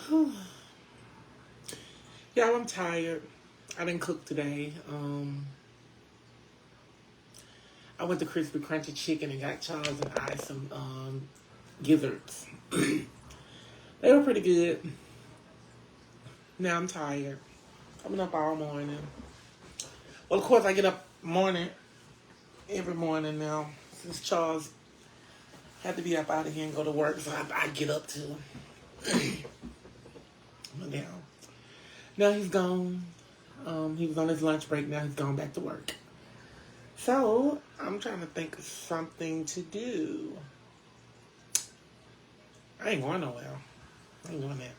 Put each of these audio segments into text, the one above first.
Y'all, I'm tired. I didn't cook today. I went to Crispy Crunchy Chicken and got Charles and I some gizzards. They were pretty good. Now I'm tired. I've been up all morning. Well, of course, I get up every morning now. Since Charles had to be up out of here and go to work, so I get up too. But now he's gone. He was on his lunch break. Now he's gone back to work. So I'm trying to think of something to do. I ain't going nowhere. I ain't doing that.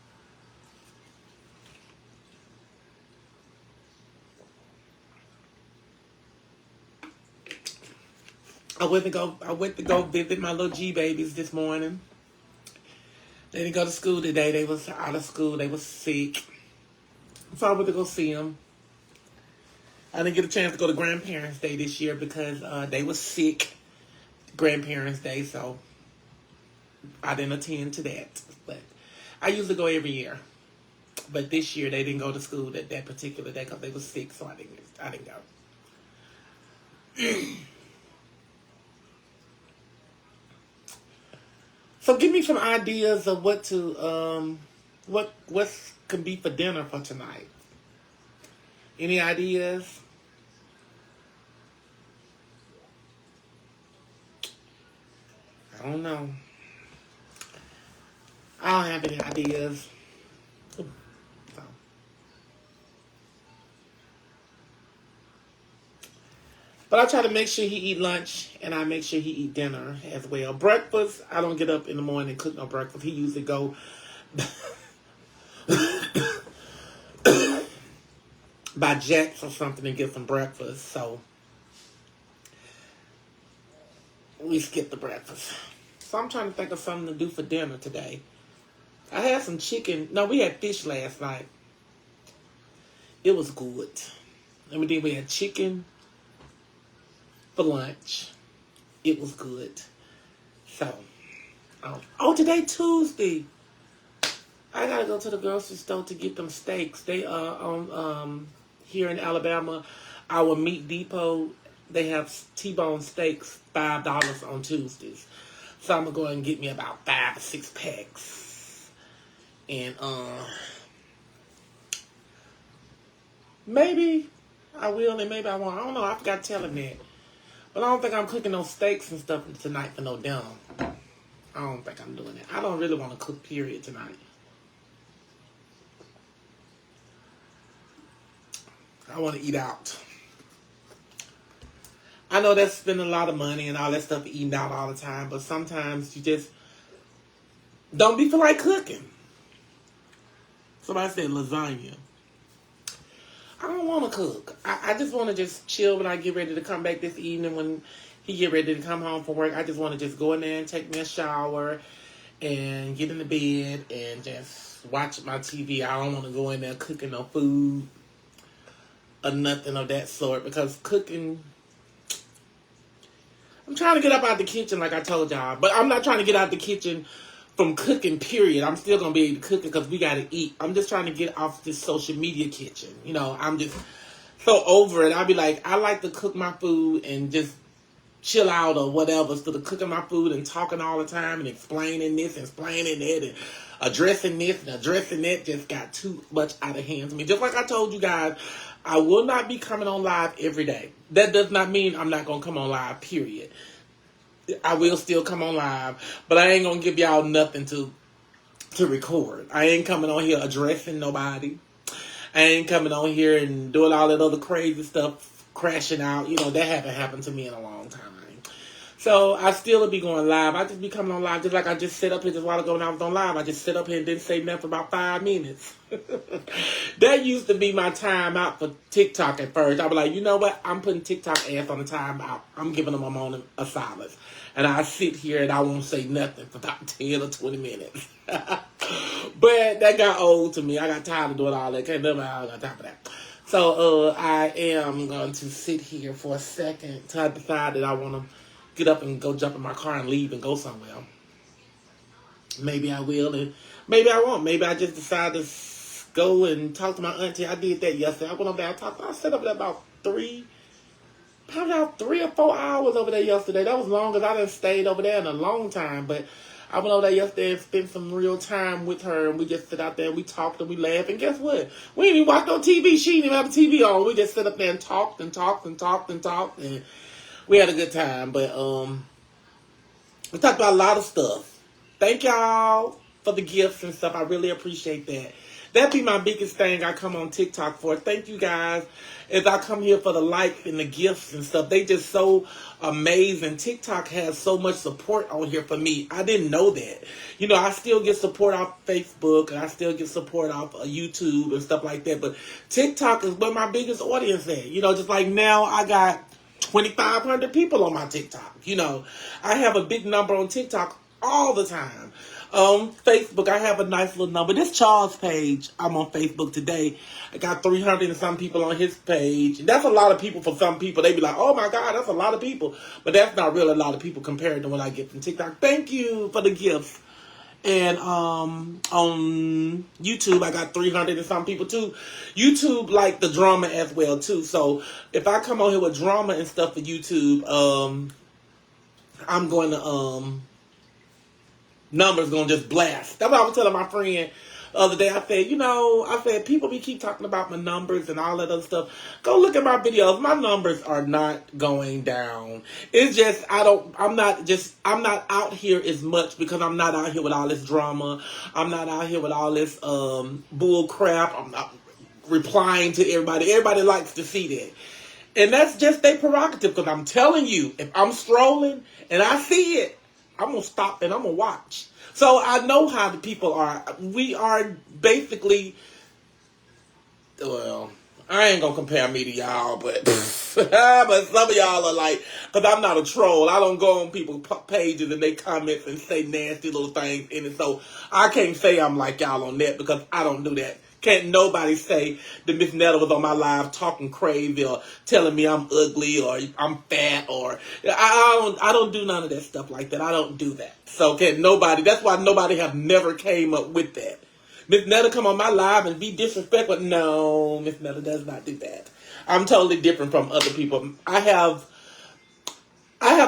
I went to go visit my little G babies this morning. They didn't go to school today. They was out of school. They was sick. So I went to go see them. I didn't get a chance to go to Grandparents' Day this year because they was sick. Grandparents' Day, so I didn't attend to that. But I usually go every year. But this year they didn't go to school that particular day because they was sick, so I didn't go. So give me some ideas of what can be for dinner for tonight. Any ideas? I don't know. I don't have any ideas. So. But I try to make sure he eat lunch and I make sure he eat dinner as well. Breakfast, I don't get up in the morning and cook no breakfast. He usually go by Jack's or something and get some breakfast. So we skip the breakfast. So I'm trying to think of something to do for dinner today. I had some chicken. No, we had fish last night. It was good. And then we had chicken for lunch. It was good. So, today Tuesday. I gotta go to the grocery store to get them steaks. They are on here in Alabama, our meat depot. They have T-bone steaks, $5 on Tuesdays. So I'm gonna go and get me about 5 or 6 packs, and maybe I will, and maybe I won't. I don't know. I forgot to tell him that. But I don't think I'm cooking no steaks and stuff tonight for no dinner. I don't think I'm doing it. I don't really want to cook, period, tonight. I want to eat out. I know that's spending a lot of money and all that stuff, eating out all the time, but sometimes you just don't be feel like cooking. Somebody said lasagna. I don't want to cook. I just want to just chill when I get ready to come back this evening. When he get ready to come home from work, I just want to just go in there and take me a shower and get in the bed and just watch my TV. I don't want to go in there cooking no food or nothing of that sort, because cooking, I'm trying to get up out the kitchen like I told y'all, but I'm not trying to get out the kitchen from cooking, period. I'm still going to be able to cook it because we got to eat. I'm just trying to get off this social media kitchen. You know, I'm just so over it. I'll be like, I like to cook my food and just chill out or whatever, instead of cooking my food and talking all the time and explaining this and explaining that and addressing this and addressing that. Just got too much out of hand to me. Just like I told you guys, I will not be coming on live every day. That does not mean I'm not going to come on live, period. I will still come on live, but I ain't going to give y'all nothing to record. I ain't coming on here addressing nobody. I ain't coming on here and doing all that other crazy stuff, crashing out. You know, that haven't happened to me in a long time. So I still will be going live. I just be coming on live just like I just set up here just a while ago when I was on live. I just sit up here and didn't say nothing for about 5 minutes. That used to be my time out for TikTok at first. I was like, you know what? I'm putting TikTok ass on the time out. I'm giving them a moment of silence. And I sit here and I won't say nothing for about 10 or 20 minutes. But that got old to me. I got tired of doing all that. Can't never I got time for that. So I am going to sit here for a second until I decide that I want to get up and go jump in my car and leave and go somewhere. maybe I will, and maybe I won't. Maybe I just decide to go and talk to my auntie. I did that yesterday. I went over there. I sat up there probably about 3 or 4 hours over there yesterday. That was long as I done stayed over there in a long time. But I went over there yesterday and spent some real time with her, and we just sit out there and we talked and we laughed. And guess what? We didn't even watch no TV. She didn't even have the TV on. We just sit up there and talked and talked and talked and talked, and we had a good time. But we talked about a lot of stuff. Thank y'all for the gifts and stuff. I really appreciate that. That'd be my biggest thing I come on TikTok for. Thank you guys. As I come here for the likes and the gifts and stuff, they just so amazing. TikTok has so much support on here for me. I didn't know that. You know, I still get support off Facebook, and I still get support off YouTube and stuff like that. But TikTok is where my biggest audience is. You know, just like now I got 2,500 people on my TikTok. You know, I have a big number on TikTok all the time. Facebook, I have a nice little number. This Charles page, I'm on Facebook today. I got 300 and some people on his page. And that's a lot of people for some people. They be like, oh my God, that's a lot of people. But that's not really a lot of people compared to what I get from TikTok. Thank you for the gifts. And on YouTube, I got 300 and some people too. YouTube like the drama as well too. So if I come on here with drama and stuff for YouTube, I'm going to numbers gonna just blast. That's what I was telling my friend the other day. I said, people keep talking about my numbers and all that other stuff. Go look at my videos. My numbers are not going down. It's just, I'm not out here as much because I'm not out here with all this drama. I'm not out here with all this bull crap. I'm not replying to everybody. Everybody likes to see that. And that's just their prerogative, because I'm telling you, if I'm strolling and I see it, I'm going to stop and I'm going to watch. So I know how the people are. We are basically, well, I ain't going to compare me to y'all, but but some of y'all are like, because I'm not a troll. I don't go on people's pages and they comment and say nasty little things in it. So I can't say I'm like y'all on that, because I don't do that. Can't nobody say that Mrs Netta was on my live talking crazy or telling me I'm ugly or I'm fat, or I don't do none of that stuff like that. I don't do that. So can't nobody. That's why nobody have never came up with that. Mrs Netta come on my live and be disrespectful. No, Mrs Netta does not do that. I'm totally different from other people. I have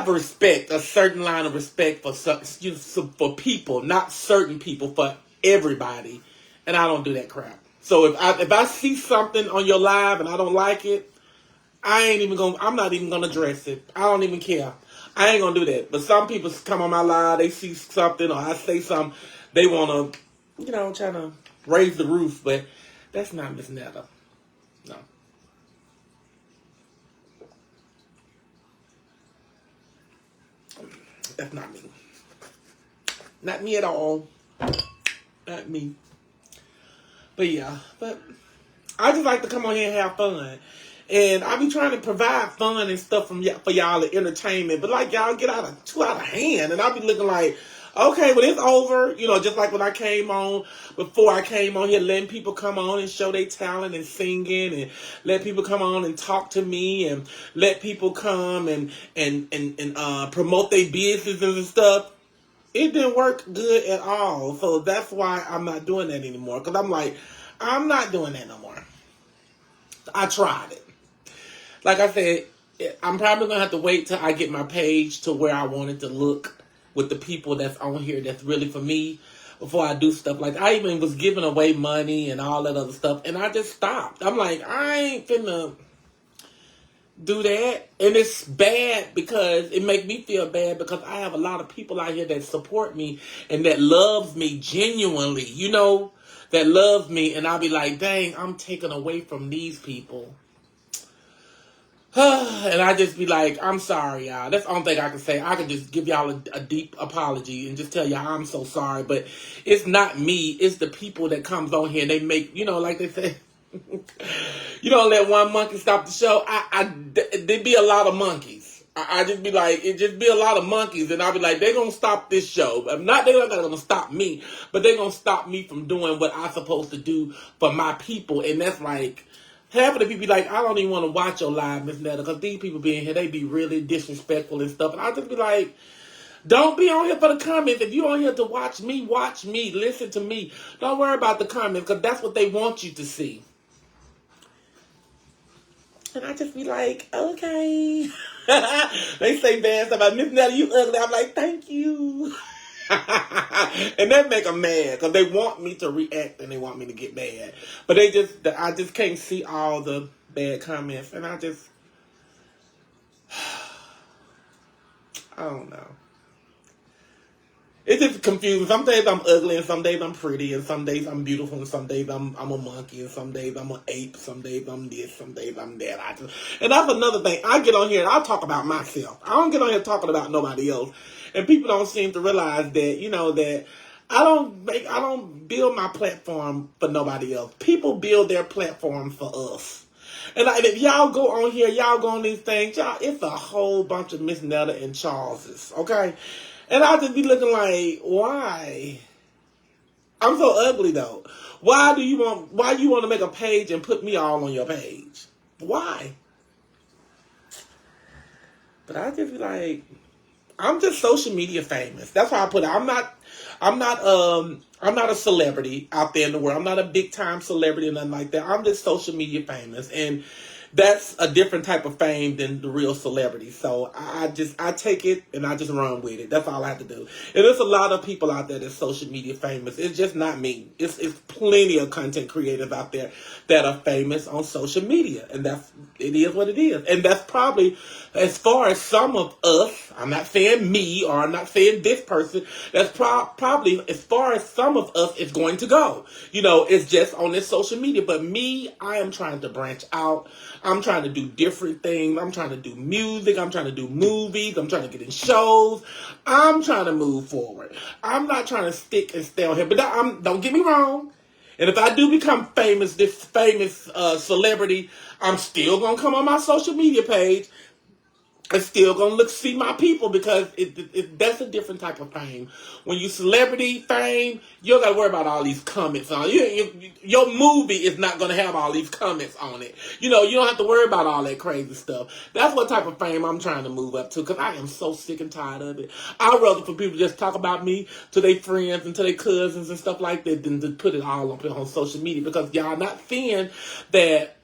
respect, a certain line of respect for people, not certain people, for everybody, and I don't do that crap. So if I see something on your live and I don't like it, I'm not even gonna address it. I don't even care. I ain't gonna do that. But some people come on my live, they see something or I say something, they wanna, trying to raise the roof, but that's not Miss Netta. No. That's not me. Not me at all. Not me. But yeah, I just like to come on here and have fun. And I be trying to provide fun and stuff for y'all and entertainment. But like y'all get too out of hand. And I be looking like, okay, well it's over. Just like when I came on, before I came on here, letting people come on and show their talent and singing, and let people come on and talk to me, and let people come and promote their businesses and stuff. It didn't work good at all. So that's why I'm not doing that anymore. Because I'm like, I'm not doing that no more. I tried it. Like I said, I'm probably going to have to wait till I get my page to where I want it to look with the people that's on here that's really for me before I do stuff. Like, I even was giving away money and all that other stuff. And I just stopped. I'm like, I ain't finna do that. And it's bad because it make me feel bad, because I have a lot of people out here that support me and that loves me genuinely, that loves me, and I'll be like, dang, I'm taken away from these people. And I just be like, I'm sorry, y'all. That's the only thing I can say. I can just give y'all a deep apology and just tell y'all I'm so sorry. But it's not me. It's the people that comes on here and they make, like they say, you don't let one monkey stop the show. There'd be a lot of monkeys. I just be like, it just be a lot of monkeys, and I'll be like, they're gonna stop this show. They're not gonna stop me, but they're gonna stop me from doing what I'm supposed to do for my people. And that's like, half of the people be like, I don't even want to watch your live, Miss Netta, because these people being here, they be really disrespectful and stuff. And I just be like, Don't be on here for the comments. If you're on here to watch me, listen to me. Don't worry about the comments because that's what they want you to see. And I just be like, okay. They say bad stuff about Miss Netta, you ugly. I'm like, thank you. And that make them mad because they want me to react and they want me to get mad. But I just can't see all the bad comments. And I don't know. It's just confusing. Some days I'm ugly, and some days I'm pretty, and some days I'm beautiful, and some days I'm a monkey, and some days I'm an ape, some days I'm this, some days I'm that. And that's another thing. I get on here and I talk about myself. I don't get on here talking about nobody else. And people don't seem to realize that, that I don't build my platform for nobody else. People build their platform for us. And if y'all go on here, y'all go on these things, y'all, it's a whole bunch of Miss Netta and Charleses, okay? And I'll just be looking like, why? I'm so ugly though. Why you want to make a page and put me all on your page? Why? But I just be like, I'm just social media famous. That's why I put it. I'm not a celebrity out there in the world. I'm not a big time celebrity or nothing like that. I'm just social media famous. And that's a different type of fame than the real celebrity. So I take it and I just run with it. That's all I have to do. And there's a lot of people out there that's social media famous. It's just not me. It's plenty of content creators out there that are famous on social media. And it is what it is. And that's probably, as far as some of us, I'm not saying me or I'm not saying this person, that's probably as far as some of us it's going to go. It's just on this social media. But me, I am trying to branch out. I'm trying to do different things. I'm trying to do music. I'm trying to do movies. I'm trying to get in shows. I'm trying to move forward. I'm not trying to stick and stay on here. But don't get me wrong. And if I do become famous, this famous celebrity, I'm still going to come on my social media page. I'm still going to see my people because that's a different type of fame. When you celebrity fame, you don't got to worry about all these comments on it. Your movie is not going to have all these comments on it. You don't have to worry about all that crazy stuff. That's what type of fame I'm trying to move up to because I am so sick and tired of it. I'd rather for people to just talk about me to their friends and to their cousins and stuff like that than to put it all up on social media because y'all not seeing that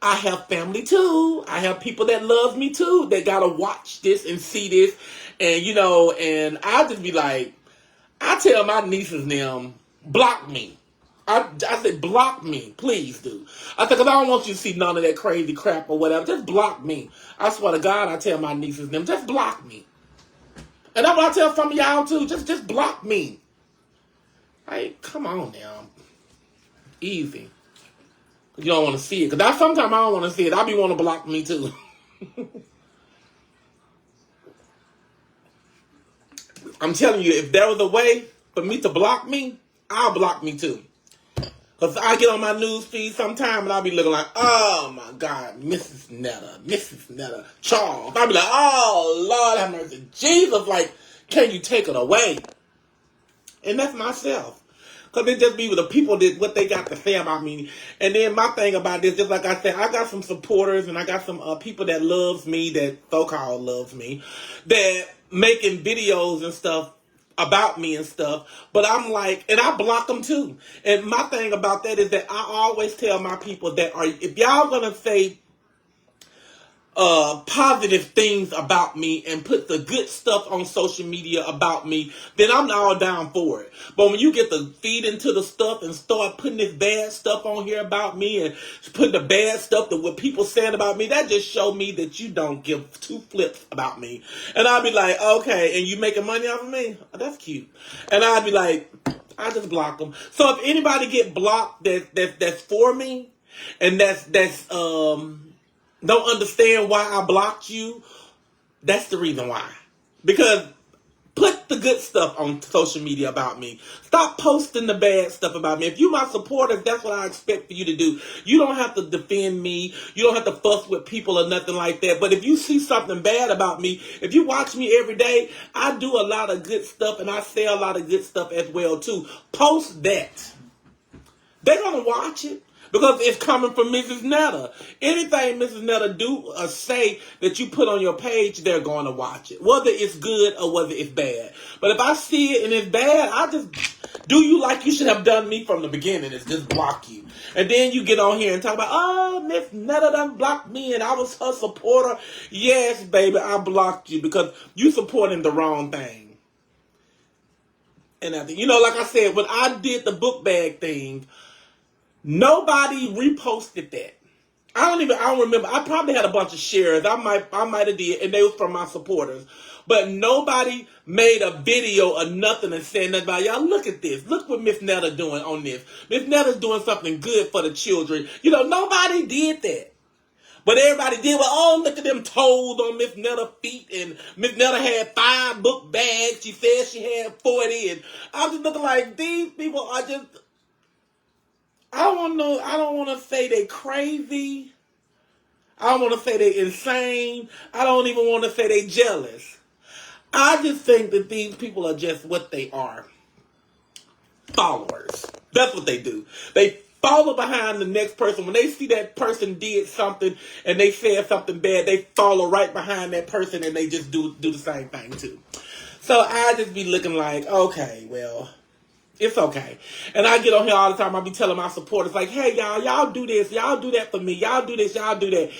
I have family too. I have people that love me too. They gotta watch this and see this. And, and I'll just be like, I tell my nieces and them, block me. I said, block me. Please do. I said, because I don't want you to see none of that crazy crap or whatever. Just block me. I swear to God, I tell my nieces and them, just block me. And that's what I tell some of y'all too. Just block me. Like, come on now. Easy. You don't want to see it. Because sometimes I don't want to see it. I be wanting to block me too. I'm telling you, if there was a way for me to block me, I'll block me too. Because I get on my news feed sometime and I'll be looking like, oh my God, Mrs. Netta, Charles. I'll be like, oh Lord have mercy. Jesus, like, can you take it away? And that's myself. Because it just be with the people that what they got to say about me. And then my thing about this, just like I said, I got some supporters and I got some people that loves me, that so-called loves me, that making videos and stuff about me and stuff. But I'm like, and I block them too. And my thing about that is that I always tell my people that if y'all gonna say positive things about me and put the good stuff on social media about me, then I'm all down for it. But when you get to feed into the stuff and start putting this bad stuff on here about me and putting the bad stuff that what people saying about me, that just show me that you don't give two flips about me. And I'll be like, okay, and you making money off of me? Oh, that's cute. And I'll be like, I just block them. So if anybody get blocked that's for me and that's don't understand why I blocked you, that's the reason why. Because put the good stuff on social media about me. Stop posting the bad stuff about me. If you're my supporters, that's what I expect for you to do. You don't have to defend me. You don't have to fuss with people or nothing like that. But if you see something bad about me, if you watch me every day, I do a lot of good stuff and I say a lot of good stuff as well too. Post that. They're going to watch it. Because it's coming from Mrs. Netta. Anything Mrs. Netta do or say that you put on your page, they're going to watch it. Whether it's good or whether it's bad. But if I see it and it's bad, I just do you like you should have done me from the beginning. It's just block you. And then you get on here and talk about, oh, Miss Netta done blocked me and I was her supporter. Yes, baby, I blocked you because you supporting the wrong thing. And I think, you know, like I said, when I did the book bag thing, nobody reposted that. I don't remember. I probably had a bunch of shares. I might have did, and they was from my supporters. But nobody made a video or nothing and said nothing about, y'all, look at this. Look what Miss Netta doing on this. Miss Netta's doing something good for the children. You know, nobody did that. But everybody did, well, oh, look at them toes on Miss Netta's feet. And Miss Netta had 5 book bags. She said she had 40. And I was just looking like, these people are just, I don't want to say they crazy. I don't want to say they insane. I don't even want to say they jealous. I just think that these people are just what they are. Followers. That's what they do. They follow behind the next person. When they see that person did something and they said something bad, they follow right behind that person and they just do the same thing too. So I just be looking like, okay, well, it's okay. And I get on here all the time. I be telling my supporters, like, hey, y'all do this. Y'all do that for me. Y'all do this. Y'all do that.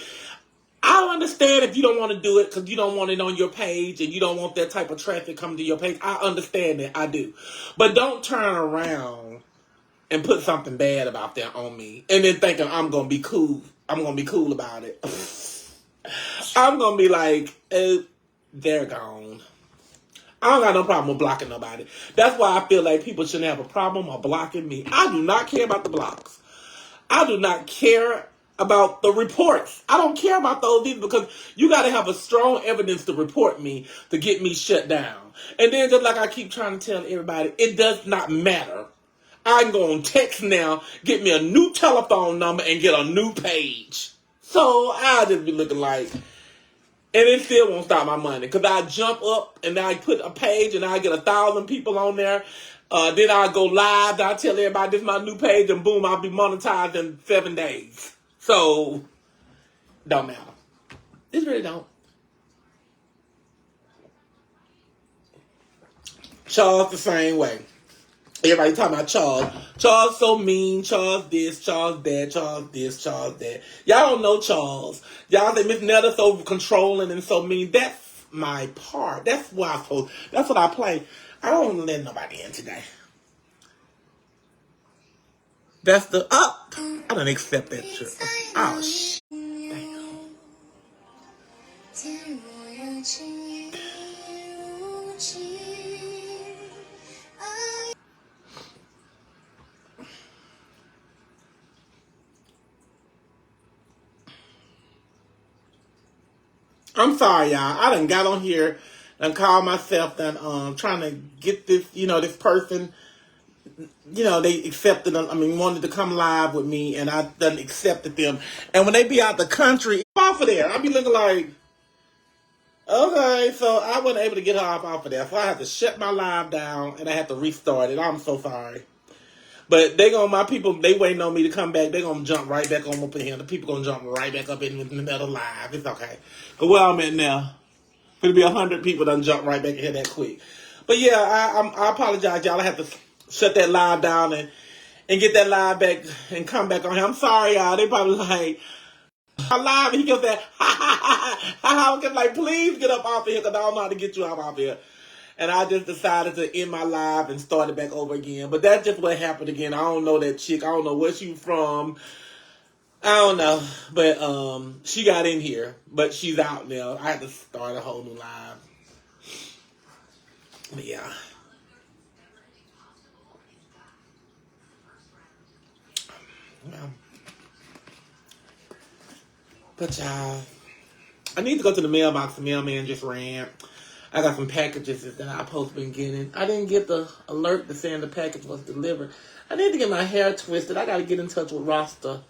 I understand if you don't want to do it because you don't want it on your page and you don't want that type of traffic coming to your page. I understand that. I do. But don't turn around and put something bad about that on me and then thinking I'm going to be cool. I'm going to be cool about it. I'm going to be like, they're gone. I don't got no problem with blocking nobody. That's why I feel like people shouldn't have a problem with blocking me. I do not care about the blocks. I do not care about the reports. I don't care about those either because you got to have a strong evidence to report me to get me shut down. And then just like I keep trying to tell everybody, it does not matter. I can go on text now, get me a new telephone number, and get a new page. So I'll just be looking like, and it still won't stop my money because I jump up and I put a page and I get 1,000 people on there. Then I go live. I tell everybody this is my new page and boom, I'll be monetized in 7 days. So, don't matter. It really don't. Charles the same way. Everybody talking about Charles. Charles so mean. Charles this, Charles that, Charles this, Charles that. Y'all don't know Charles. Y'all say Miss Netta so controlling and so mean. That's my part. That's what I play. I don't want to let nobody in today. That's the up. I don't accept that shit. Oh, shit. I'm sorry, y'all. I done got on here and called myself and trying to get this, this person. They accepted them. Wanted to come live with me, and I done accepted them. And when they be out the country, off of there, I be looking like, okay, so I wasn't able to get her off of there. So I had to shut my live down, and I had to restart it. I'm so sorry. But my people, they waiting on me to come back. They gonna jump right back on up in here. The people gonna jump right back up in another live. It's okay. But where I'm at now, it'll be 100 people done jump right back in here that quick. But yeah, I apologize, y'all. I have to shut that live down and get that live back and come back on here. I'm sorry, y'all. They probably like, I'm live, and he goes that, I was like, please get up off of here because I don't know how to get you off here. And I just decided to end my live and start it back over again. But that's just what happened again. I don't know that chick. I don't know where she from. I don't know. But she got in here. But she's out now. I had to start a whole new live. But yeah. But y'all, I need to go to the mailbox. The mailman just ran. I got some packages that I'm supposed to be getting. I didn't get the alert that saying the package was delivered. I need to get my hair twisted. I got to get in touch with Rasta.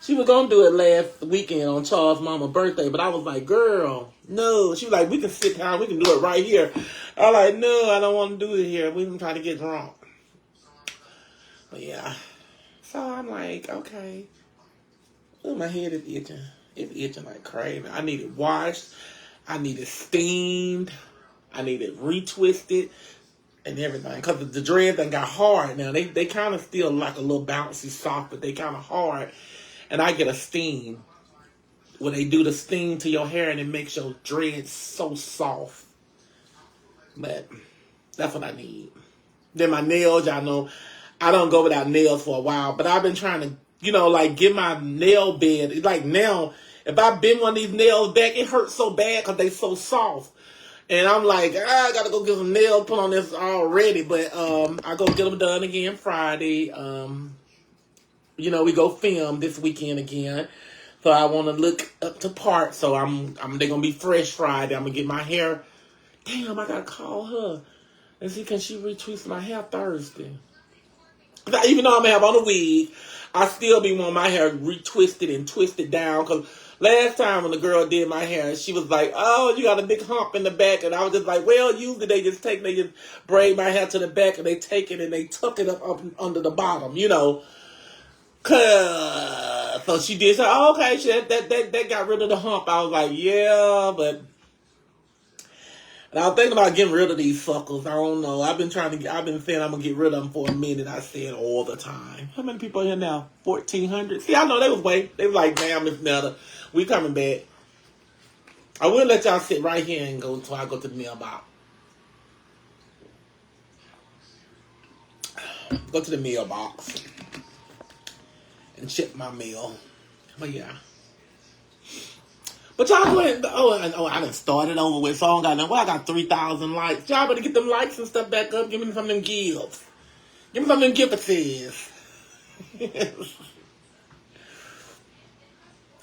She was going to do it last weekend on Charles' mama's birthday, but I was like, girl, no. She was like, we can sit down. We can do it right here. I was like, no, I don't want to do it here. We can try to get drunk. But yeah. So I'm like, okay. Ooh, my head is itching. It's itching like crazy. I need it washed. I need it steamed. I need it retwisted and everything. Because the dreads done got hard now. They kind of still like a little bouncy soft, but they kind of hard. And I get a steam. When they do the steam to your hair and it makes your dreads so soft. But that's what I need. Then my nails, y'all know, I don't go without nails for a while. But I've been trying to, you know, like get my nail bed. It's like now, if I bend one of these nails back, it hurts so bad because they so soft. And I'm like, I got to go get some nails put on this already. But I go get them done again Friday. You know, we go film this weekend again. So I want to look up to part. So they're going to be fresh Friday. I'm going to get my hair. Damn, I got to call her and see, can she retwist my hair Thursday? Even though I'm going to have on a wig, I still be wanting my hair retwisted and twisted down. Because last time when the girl did my hair, she was like, oh, you got a big hump in the back. And I was just like, well, usually they just braid my hair to the back and they take it and they tuck it up under the bottom, you know. So she did say, oh, okay, that got rid of the hump. I was like, yeah, but and I was thinking about getting rid of these suckers. I don't know. I've been saying I'm gonna get rid of them for a minute. I said all the time. How many people are here now? 1,400. See, I know they was waiting. They was like, damn, Miss Netta, we coming back. I will let y'all sit right here and go until I go to the mailbox. Go to the mailbox and check my mail. But yeah. But y'all go ahead. I done started over with, so I don't got nothing. Well, I got 3,000 likes. Y'all better get them likes and stuff back up. Give me some of them gifts. Give me some of them gifts.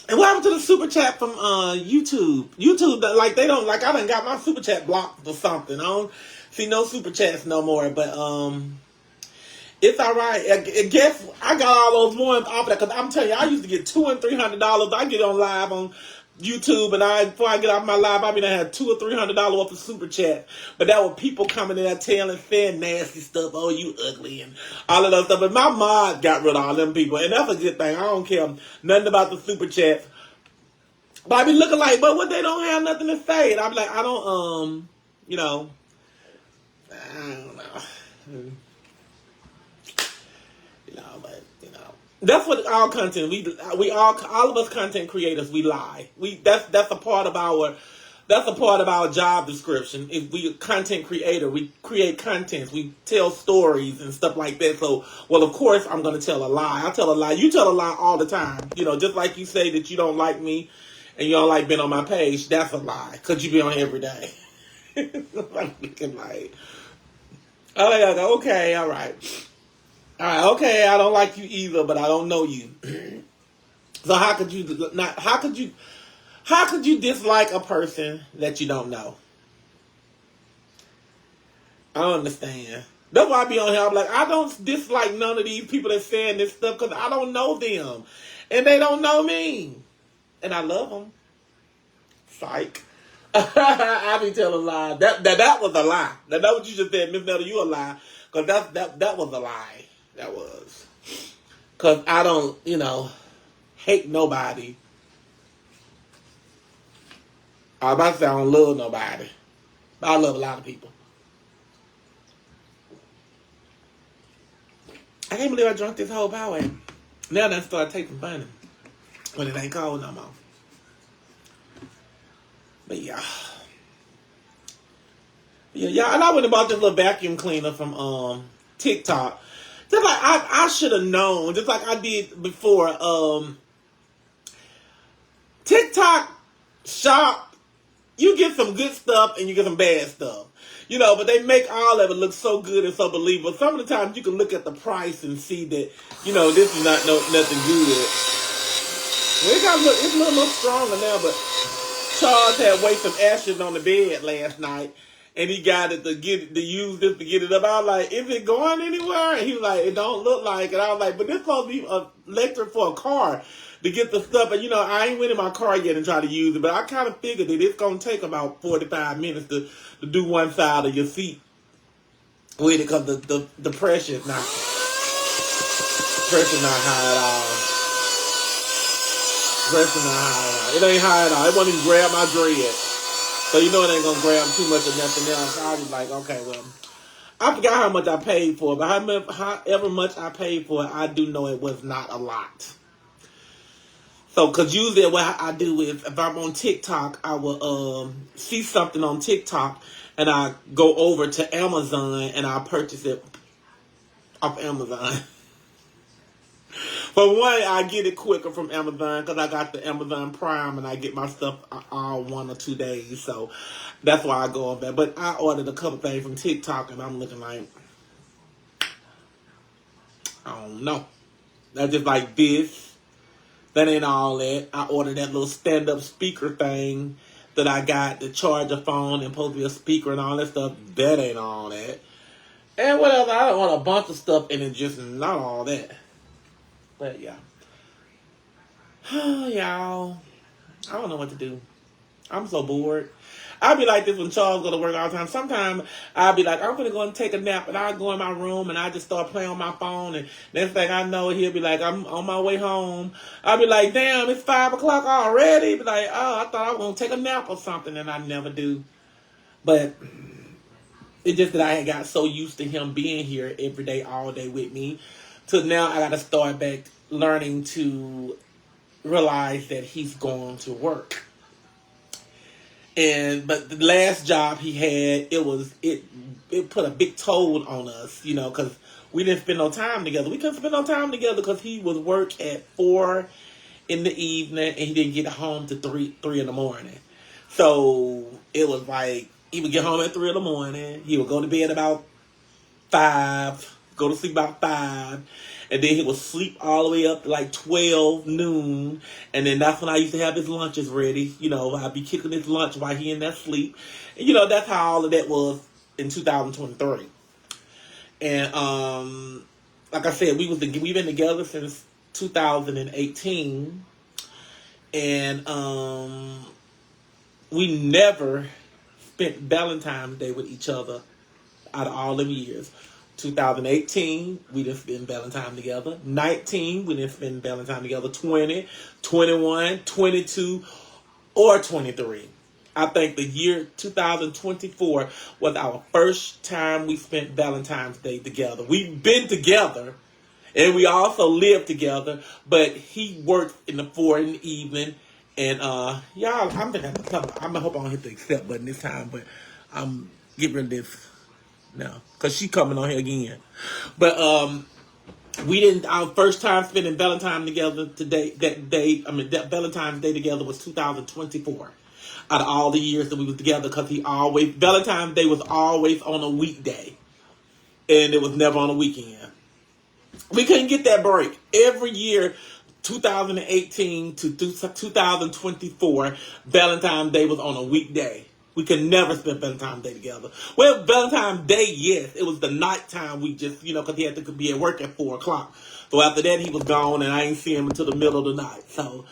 And what happened to the super chat from YouTube? YouTube, like, they don't, like, I done got my super chat blocked or something. I don't see no super chats no more, but, it's all right. I guess I got all those ones off of that, because I'm telling you, I used to get $200 and $300. I get on live on YouTube, and before I get off my live, I mean, I had $200 or $300 worth of super chat. But that were people coming in there saying nasty stuff. Oh, you ugly and all of that stuff. But my mod got rid of all them people, and that's a good thing. I don't care nothing about the super chats. But I be looking like, but what, they don't have nothing to say. And I'm like, I don't, you know, I don't know. But you know, that's what all content we all of us content creators, we lie. That's a part of our job description. If we a content creator, we create content, we tell stories and stuff like that. So, well, of course, I'm gonna tell a lie. I tell a lie. You tell a lie all the time. You know, just like you say that you don't like me and you don't like being on my page. That's a lie, because you be on every day. I'm looking like, okay, all right. All right, okay, I don't like you either, but I don't know you. So how could you dislike a person that you don't know? I don't understand. That's why I be on here. I'm like, I don't dislike none of these people that's saying this stuff, because I don't know them. And they don't know me. And I love them. Psych. I be telling lies. That was a lie. That's what you just said, Miss Netta, you a lie. Because that was a lie. That was. Because I don't, you know, hate nobody. I was about to say I don't love nobody. But I love a lot of people. I can't believe I drank this whole power. Now that started tasting funny. When it ain't cold no more. But yeah. Yeah, and I went and bought this little vacuum cleaner from TikTok. Just like I should have known, just like I did before. TikTok shop, you get some good stuff and you get some bad stuff. You know, but they make all of it look so good and so believable. Some of the times you can look at the price and see that, you know, this is nothing good. Well, it's a little stronger now, but Charles had wasted some ashes on the bed last night. And he got it to use this to get it up. I was like, is it going anywhere? And he was like, it don't look like it. I was like, but this supposed to be electric for a car to get the stuff. And, you know, I ain't went in my car yet and tried to use it. But I kind of figured that it's going to take about 45 minutes to do one side of your seat with it, because the pressure is not. Pressure not high at all. Pressure not high at all. It ain't high at all. It won't even grab my dread. So you know it ain't gonna grab too much of nothing else. I was like, okay, well, I forgot how much I paid for it, but however much I paid for it, I do know it was not a lot. So, because usually what I do is, if I'm on TikTok, I will see something on TikTok, and I go over to Amazon, and I purchase it off Amazon. For one, I get it quicker from Amazon, because I got the Amazon Prime, and I get my stuff all 1 or 2 days, so that's why I go on there. But I ordered a couple things from TikTok, and I'm looking like, I don't know. That's just like this. That ain't all that. I ordered that little stand-up speaker thing that I got to charge a phone and supposed to be a speaker and all that stuff. That ain't all that. And whatever. I ordered a bunch of stuff and it's just not all that. But yeah. Y'all. I don't know what to do. I'm so bored. I'll be like this when Charles go to work all the time. Sometimes I'll be like, I'm going to go and take a nap, and I'll go in my room, and I just start playing on my phone, and next thing I know, he'll be like, I'm on my way home. I'll be like, damn, it's 5 o'clock already. He'll be like, oh, I thought I was going to take a nap or something, and I never do. But it's just that I had got so used to him being here every day, all day with me, till now I got to start back learning to realize that he's going to work. But the last job he had, it put a big toll on us, you know, because we didn't spend no time together. We couldn't spend no time together because he would work at 4 in the evening and he didn't get home to 3 in the morning. So it was like he would get home at 3 in the morning. He would go to bed about 5, go to sleep about 5. And then he would sleep all the way up to like 12 noon. And then that's when I used to have his lunches ready. You know, I'd be kicking his lunch while he in that sleep. And, you know, that's how all of that was in 2023. And like I said, we've been together since 2018. And we never spent Valentine's Day with each other out of all them years. 2018, we didn't spend Valentine together. 19, we didn't spend Valentine together. 20, 21, 22, or 23. I think the year 2024 was our first time we spent Valentine's Day together. We've been together, and we also lived together, but he worked in the 4 in the evening. And y'all, I'm gonna have to tell. I hope I don't hit the accept button this time, but I'm getting rid of this. No, because she coming on here again. But we didn't, our first time spending Valentine's together that Valentine's Day together was 2024. Out of all the years that we was together, because Valentine's Day was always on a weekday. And it was never on a weekend. We couldn't get that break. Every year, 2018 to 2024, Valentine's Day was on a weekday. We could never spend Valentine's Day together. Well, Valentine's Day, yes. It was the nighttime we just, you know, because he had to be at work at 4 o'clock. So after that, he was gone, and I ain't see him until the middle of the night. So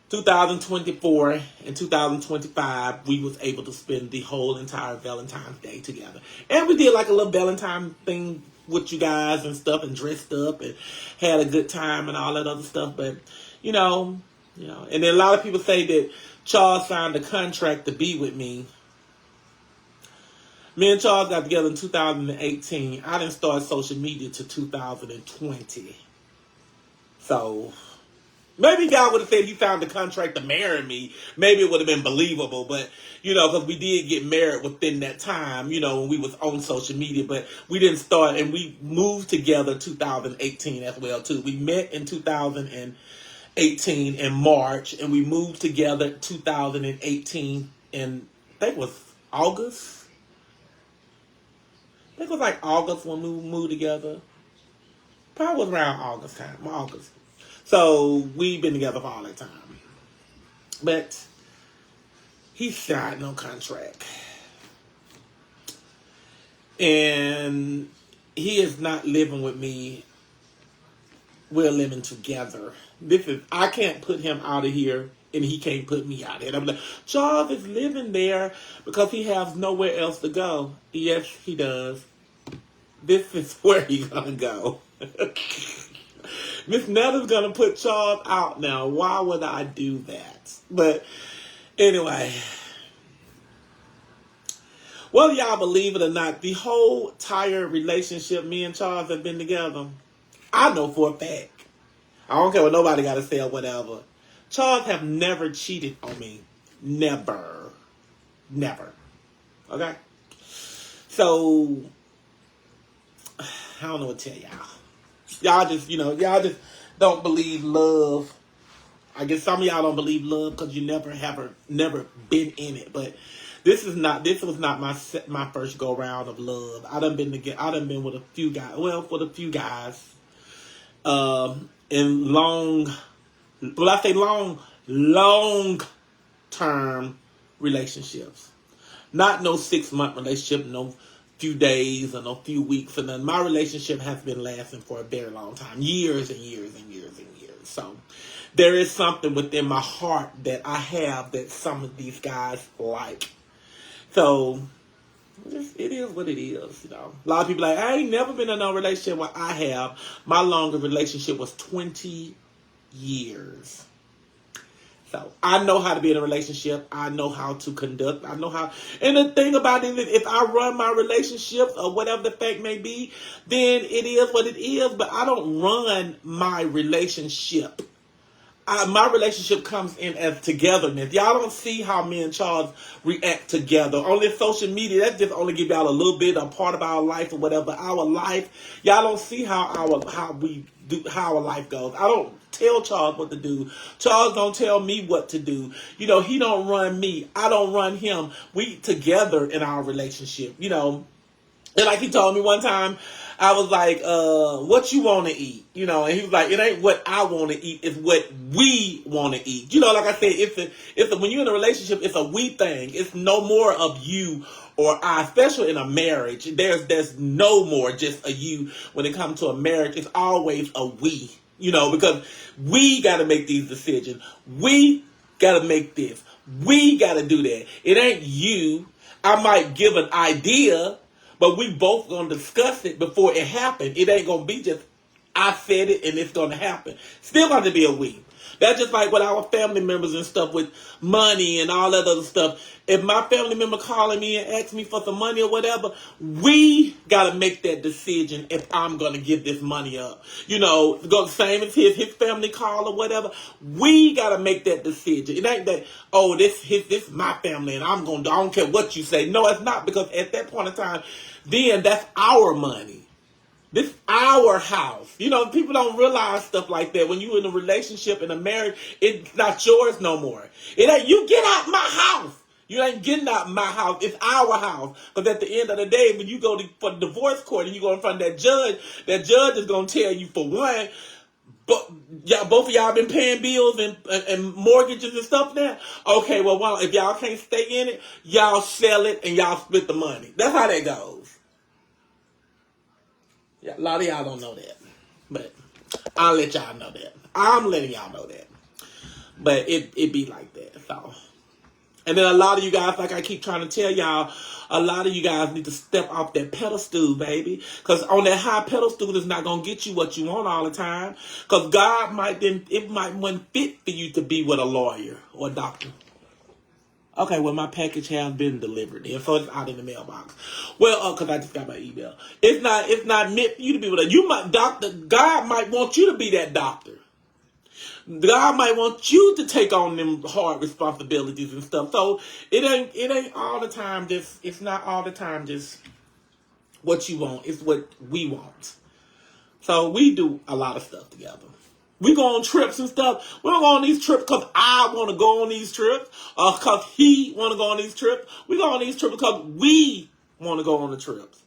2024 and 2025, we was able to spend the whole entire Valentine's Day together. And we did like a little Valentine thing with you guys and stuff, and dressed up and had a good time and all that other stuff. But, you know, and then a lot of people say that Charles signed a contract to be with me. Me and Charles got together in 2018. I didn't start social media till 2020. So maybe if y'all would have said he signed a contract to marry me, maybe it would have been believable. But, you know, because we did get married within that time, you know, when we was on social media. But we didn't start, and we moved together 2018 as well, too. We met in 2018 in March, and we moved together 2018 in, I think it was August. I think it was like August when we moved together. Probably was around August. So we've been together for all that time. But he signed no contract. And he is not living with me. We're living together. I can't put him out of here, and he can't put me out of here. I'm like, Charles is living there because he has nowhere else to go. Yes, he does. This is where he's gonna go. Miss Netta's gonna put Charles out now. Why would I do that? But anyway, whether y'all believe it or not, the whole entire relationship me and Charles have been together, I know for a fact. I don't care what nobody got to say or whatever. Charles have never cheated on me. Never. Never. Okay? So, I don't know what to tell y'all. Y'all just don't believe love. I guess some of y'all don't believe love because you never been in it. But this was not my first go round of love. I done been with a few guys. Well, with a few guys. In long term relationships. Not no 6-month relationship, no few days or no few weeks. And then my relationship has been lasting for a very long time. Years and years and years and years. So there is something within my heart that I have that some of these guys like. So it is what it is, A lot of people like, I ain't never been in no relationship where I have. My longest relationship was 20 years. So I know how to be in a relationship. I know how to conduct. I know how. And the thing about it is, if I run my relationships or whatever the fact may be, then it is what it is. But I don't run my relationship. My relationship comes in as togetherness. Y'all don't see how me and Charles react together. On this social media, that just only give y'all a little bit, a part of our life or whatever. Our life, y'all don't see how our life goes. I don't tell Charles what to do. Charles don't tell me what to do. He don't run me. I don't run him. We together in our relationship, And like he told me one time, I was like, what you want to eat? And he was like, it ain't what I want to eat, it's what we want to eat. Like I said, when you're in a relationship, it's a we thing. It's no more of you or I, especially in a marriage. There's no more just a you when it comes to a marriage. It's always a we, because we got to make these decisions. We got to make this. We got to do that. It ain't you. I might give an idea, but we both going to discuss it before it happens. It ain't going to be just, I said it and it's going to happen. Still going to be a we. That's just like with our family members and stuff with money and all that other stuff. If my family member calling me and asking me for some money or whatever, we got to make that decision if I'm going to give this money up. Go same as his family call or whatever. We got to make that decision. It ain't that, this is my family and I don't care what you say. No, it's not, because at that point in time, then that's our money. This our house. People don't realize stuff like that. When you in a relationship, in a marriage, it's not yours no more. It ain't, you get out my house. You ain't getting out my house. It's our house. Because at the end of the day, when you go for the divorce court and you go in front of that judge is going to tell you, for one, but both of y'all been paying bills and mortgages and stuff now. Okay, well, if y'all can't stay in it, y'all sell it and y'all split the money. That's how that goes. Yeah, a lot of y'all don't know that, but I'll let y'all know that. I'm letting y'all know that, but it be like that. So, and then a lot of you guys, like I keep trying to tell y'all, a lot of you guys need to step off that pedestal, baby, because on that high pedestal is not gonna get you what you want all the time. Because God wasn't fit for you to be with a lawyer or a doctor. Okay, well, my package has been delivered, and so it's out in the mailbox. Well, because I just got my email. It's not meant for you to be with a God might want you to be that doctor. God might want you to take on them hard responsibilities and stuff. So it ain't all the time. It's not all the time just what you want. It's what we want. So we do a lot of stuff together. We go on trips and stuff. We don't go on these trips because I want to go on these trips or because he want to go on these trips. We go on these trips because we want to go on the trips.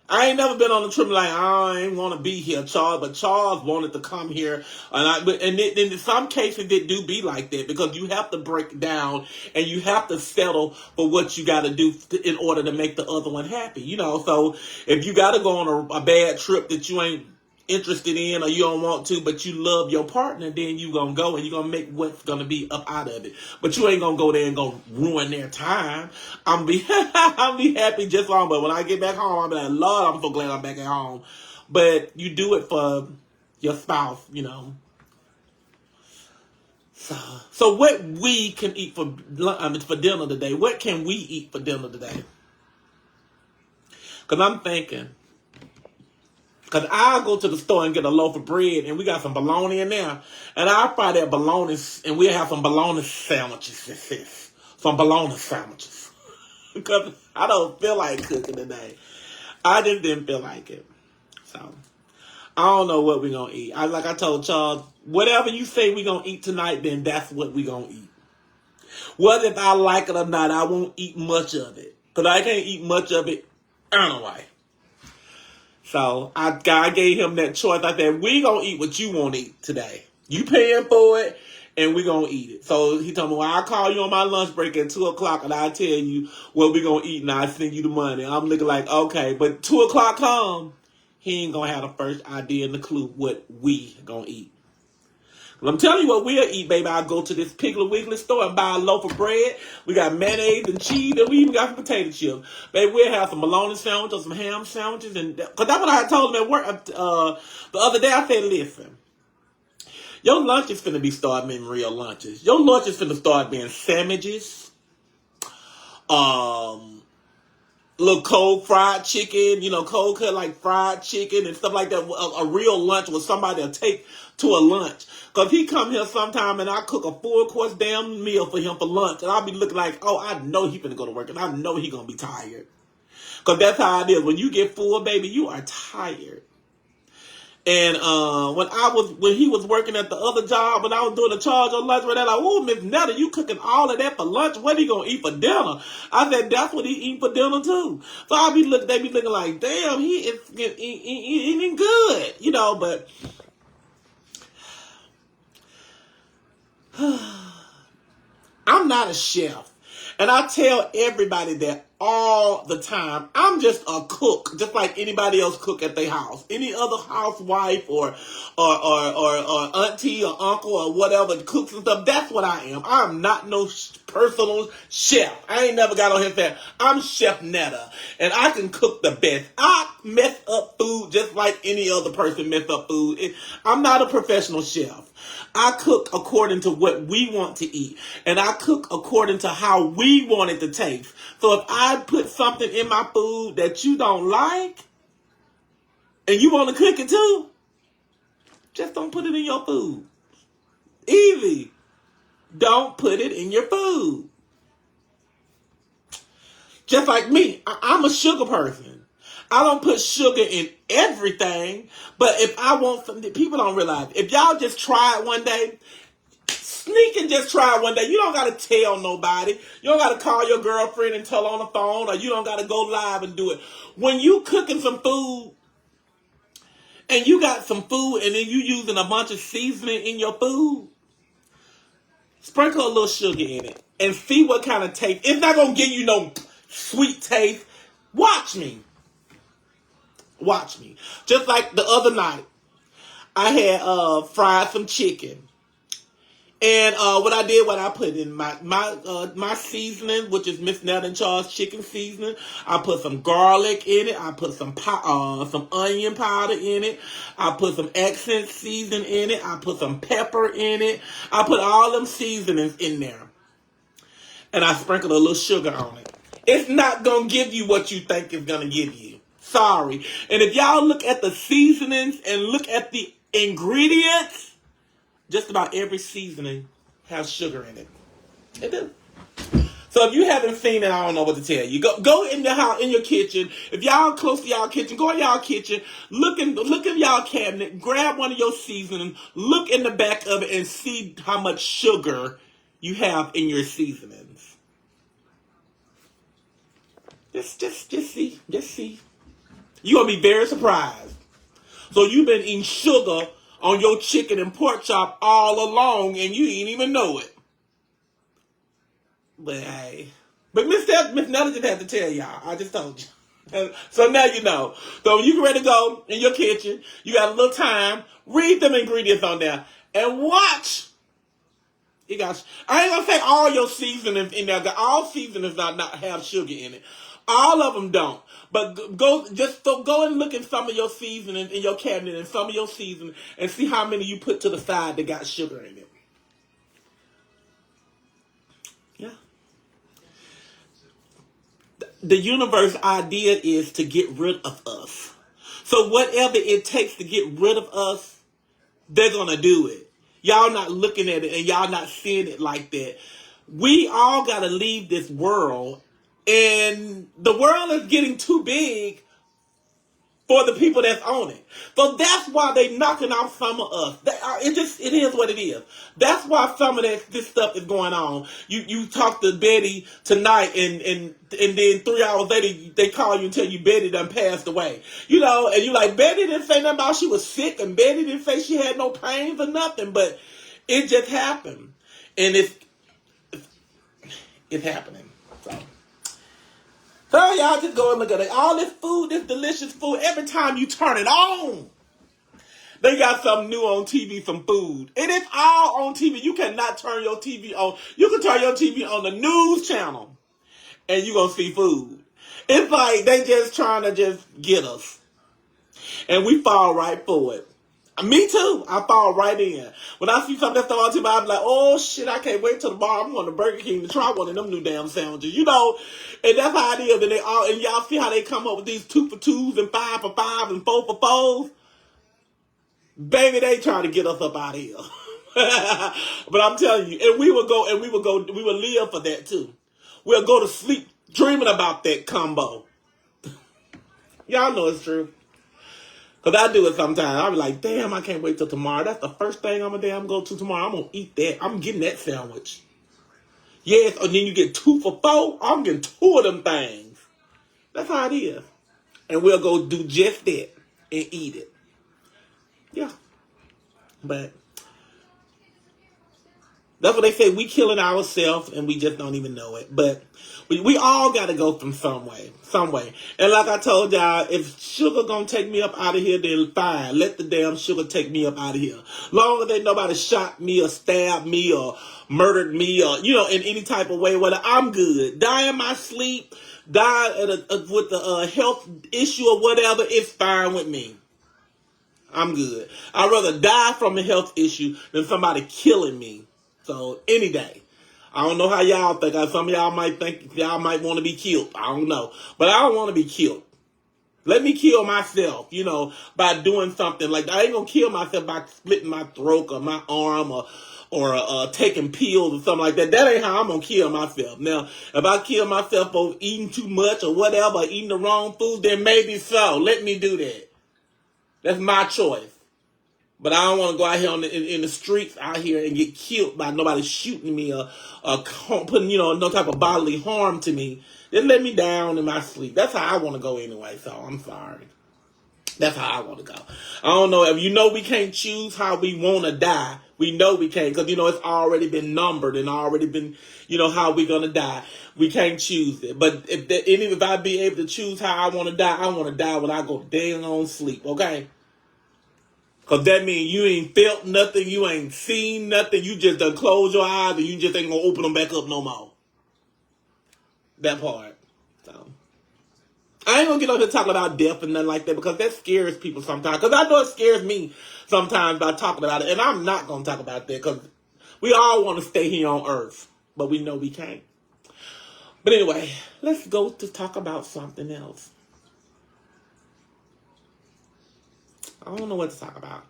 I ain't never been on a trip like, I ain't want to be here, Charles, but Charles wanted to come here. And in some cases, it do be like that because you have to break down and you have to settle for what you got to do in order to make the other one happy. So if you got to go on a bad trip that you ain't interested in or you don't want to, but you love your partner, then you gonna go and you gonna make what's gonna be up out of it. But you ain't gonna go there and gonna ruin their time. I'll be happy just long, but when I get back home, I'll be like, Lord, I'm so glad I'm back at home. But you do it for your spouse, you know. So what we can eat for dinner today? What can we eat for dinner today? Because I'm thinking, because I'll go to the store and get a loaf of bread, and we got some bologna in there, and I'll fry that bologna, and we'll have some bologna sandwiches, sis. Some bologna sandwiches. Because I don't feel like cooking today. I just didn't feel like it. So, I don't know what we're going to eat. Like I told Charles, whatever you say we're going to eat tonight, then that's what we're going to eat. Whether if I like it or not, I won't eat much of it. Because I can't eat much of it anyway. So, I gave him that choice. I said, we going to eat what you want to eat today. You paying for it, and we going to eat it. So, he told me, well, I'll call you on my lunch break at 2 o'clock, and I'll tell you what we going to eat, and I'll send you the money. I'm looking like, okay. But 2 o'clock come, he ain't going to have the first idea and the clue what we going to eat. Well, I'm telling you what we'll eat, baby. I'll go to this Piggly Wiggly store and buy a loaf of bread. We got mayonnaise and cheese, and we even got some potato chips. Baby, we'll have some bologna sandwiches or some ham sandwiches. And because that's what I told him at work the other day. I said, listen, your lunch is finna be start being real lunches. Your lunch is finna start being sandwiches, little cold fried chicken, you know, cold cut like fried chicken and stuff like that. A real lunch with somebody to take to a lunch. Because he come here sometime and I cook a 4-course damn meal for him for lunch. And I'll be looking like, oh, I know he finna go to work and I know he gonna be tired. Because that's how it is. When you get full, baby, you are tired. And when he was working at the other job, when I was doing the charge on lunch, they're like, oh, Miss Netta, you cooking all of that for lunch? What are you gonna eat for dinner? I said, that's what he eat for dinner too. So they be looking like, damn, he is eating good, you know. But I'm not a chef. And I tell everybody that all the time. I'm just a cook, just like anybody else cook at their house. Any other housewife or auntie or uncle or whatever cooks and stuff, that's what I am. I'm not no personal chef. I ain't never got on here saying, I'm Chef Netta, and I can cook the best. I mess up food just like any other person mess up food. I'm not a professional chef. I cook according to what we want to eat. And I cook according to how we want it to taste. So if I put something in my food that you don't like, and you want to cook it too, just don't put it in your food. Easy. Don't put it in your food. Just like me, I'm a sugar person. I don't put sugar in everything, but if I want something, people don't realize. If y'all just try it one day, sneak and just try it one day. You don't got to tell nobody. You don't got to call your girlfriend and tell her on the phone, or you don't got to go live and do it. When you cooking some food, and you got some food, and then you using a bunch of seasoning in your food, sprinkle a little sugar in it, and see what kind of taste. It's not going to give you no sweet taste. Watch me. Watch me. Just like the other night, I had fried some chicken. And what I put in my seasoning, which is Miss Netta and Charles chicken seasoning. I put some garlic in it. I put some onion powder in it. I put some accent seasoning in it. I put some pepper in it. I put all them seasonings in there. And I sprinkled a little sugar on it. It's not going to give you what you think it's going to give you. Sorry. And if y'all look at the seasonings and look at the ingredients, just about every seasoning has sugar in it. It does. So if you haven't seen it, I don't know what to tell you. Go in the house, in your kitchen. If y'all close to y'all kitchen, go in y'all kitchen. Look in y'all cabinet. Grab one of your seasonings. Look in the back of it and see how much sugar you have in your seasonings. Just see. Just see. You're going to be very surprised. So you've been eating sugar on your chicken and pork chop all along, and you ain't even know it. But hey. But Miss Netta just had to tell y'all. I just told you. So now you know. So you ready to go in your kitchen. You got a little time. Read them ingredients on there. And watch. I ain't going to say all your seasonings in there. All seasonings not have sugar in it. All of them don't. But go and look at some of your seasoning in your cabinet and some of your seasoning and see how many you put to the side that got sugar in it. Yeah. The universe idea is to get rid of us. So whatever it takes to get rid of us, they're going to do it. Y'all not looking at it and y'all not seeing it like that. We all got to leave this world, and the world is getting too big for the people that's on it. So that's why they knocking off some of us. It is what it is. That's why some of this stuff is going on. You talk to Betty tonight and then 3 hours later they call you and tell you Betty done passed away. You know, and you like, Betty didn't say nothing about she was sick, and Betty didn't say she had no pains or nothing, but it just happened. And it's happening. So y'all just go and look at it. All this food, this delicious food, every time you turn it on, they got something new on TV, some food. And it's all on TV. You cannot turn your TV on. You can turn your TV on the news channel and you're going to see food. It's like they just trying to just get us. And we fall right for it. Me too. I fall right in. When I see something that's on TV, I'm like, oh shit, I can't wait till tomorrow. I'm going to Burger King to try one of them new damn sandwiches. You know, and that's how it is. And y'all see how they come up with these 2 for 2s and 5 for 5 and 4 for 4s? Baby, they trying to get us up out of here. But I'm telling you, and we will live for that too. We'll go to sleep dreaming about that combo. Y'all know it's true. Because I do it sometimes. I'll be like, damn, I can't wait till tomorrow. That's the first thing I'm going to go to tomorrow. I'm going to eat that. I'm getting that sandwich. Yes, and then you get 2 for 4. I'm getting 2 of them things. That's how it is. And we'll go do just that and eat it. Yeah. But that's what they say. We killing ourselves and we just don't even know it. But we all got to go from some way. And like I told y'all, if sugar gonna take me up out of here, then fine. Let the damn sugar take me up out of here. Long as ain't nobody shot me or stabbed me or murdered me or, you know, in any type of way, whether I'm good. Die in my sleep, die with a health issue or whatever, it's fine with me. I'm good. I'd rather die from a health issue than somebody killing me. So, any day. I don't know how y'all think. Some of y'all might think y'all might want to be killed. I don't know. But I don't want to be killed. Let me kill myself, you know, by doing something. Like, I ain't going to kill myself by splitting my throat or my arm or taking pills or something like that. That ain't how I'm going to kill myself. Now, if I kill myself for eating too much or whatever, eating the wrong food, then maybe so. Let me do that. That's my choice. But I don't want to go out here in the streets out here and get killed by nobody shooting me or putting, you know, no type of bodily harm to me. Just let me down in my sleep. That's how I want to go anyway, so I'm sorry. That's how I want to go. I don't know. If you know we can't choose how we want to die, we know we can't because, you know, it's already been numbered and already been, you know, how we going to die. We can't choose it. But if I be able to choose how I want to die, I want to die when I go down on sleep, okay? Because that means you ain't felt nothing, you ain't seen nothing, you just done close your eyes and you just ain't going to open them back up no more. That part. So, I ain't going to get on here talking about death and nothing like that because that scares people sometimes. Because I know it scares me sometimes by talking about it. And I'm not going to talk about that because we all want to stay here on earth. But we know we can't. But anyway, let's go to talk about something else. I don't know what to talk about.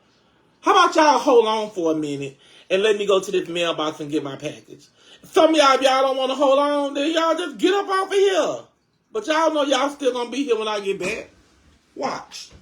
How about y'all hold on for a minute and let me go to this mailbox and get my package? Some of y'all, if y'all don't want to hold on, then y'all just get up off of here. But y'all know y'all still going to be here when I get back. Watch.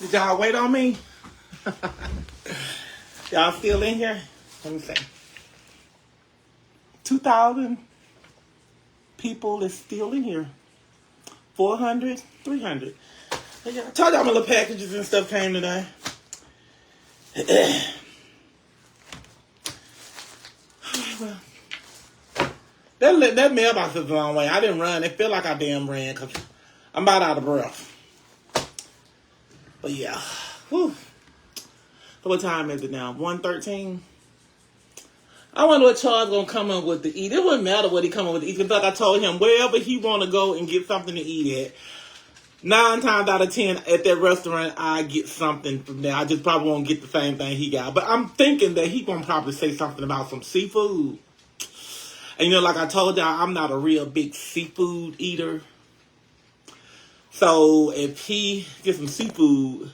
Did y'all wait on me? Y'all still in here? Let me see. 2,000 people is still in here. 400, 300. I told y'all my little packages and stuff came today. Well, that mailbox is a long way. I didn't run. It feel like I damn ran because I'm about out of breath. But yeah. Whew. So what time is it now? 1:13? I wonder what Charles gonna come up with to eat. It wouldn't matter what he come up with to eat. Because like I told him, wherever he want to go and get something to eat at, 9 times out of 10 at that restaurant, I get something from there. I just probably won't get the same thing he got. But I'm thinking that he gonna probably say something about some seafood. And like I told y'all, I'm not a real big seafood eater. So if he gets some seafood,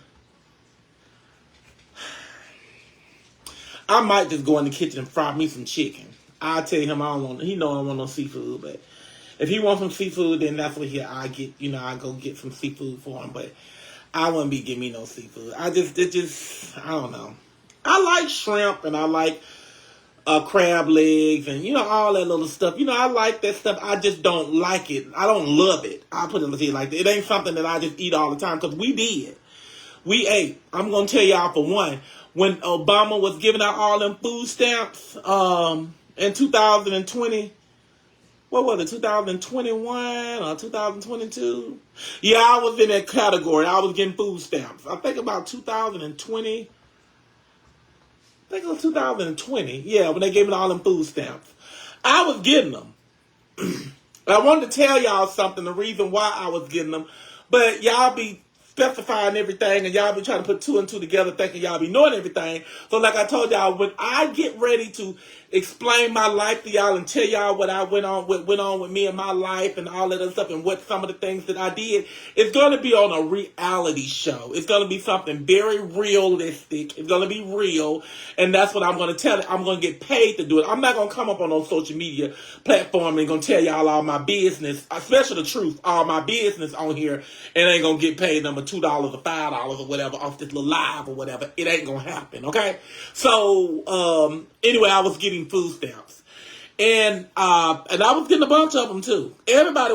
I might just go in the kitchen and fry me some chicken. I'll tell him he know I don't want no seafood, but if he wants some seafood, then that's what I get, I go get some seafood for him, but I wouldn't be giving me no seafood. I don't know. I like shrimp and I like crab legs and, all that little stuff. I like that stuff. I just don't like it. I don't love it. I'll put it like that. It ain't something that I just eat all the time because we did. We ate. I'm going to tell y'all for one, when Obama was giving out all them food stamps in 2020, what was it, 2021 or 2022? Yeah, I was in that category. I was getting food stamps. I think about 2020. I think it was 2020. Yeah, when they gave me all them food stamps. I was getting them. I wanted to tell y'all something, the reason why I was getting them. But y'all be specifying everything and y'all be trying to put 2 and 2 together thinking y'all be knowing everything. So like I told y'all, when I get ready to explain my life to y'all and tell y'all what I went on with me and my life and all that other stuff and what some of the things that I did, it's going to be on a reality show. It's going to be something very realistic. It's going to be real. And that's what I'm going to tell it. I'm going to get paid to do it. I'm not going to come up on no social media platform and going to tell y'all all my business, especially the truth, all my business on here, and ain't going to get paid number $2 or $5 or whatever off this little live or whatever. It ain't going to happen. Okay. So, anyway, I was getting food stamps. And I was getting a bunch of them too. Everybody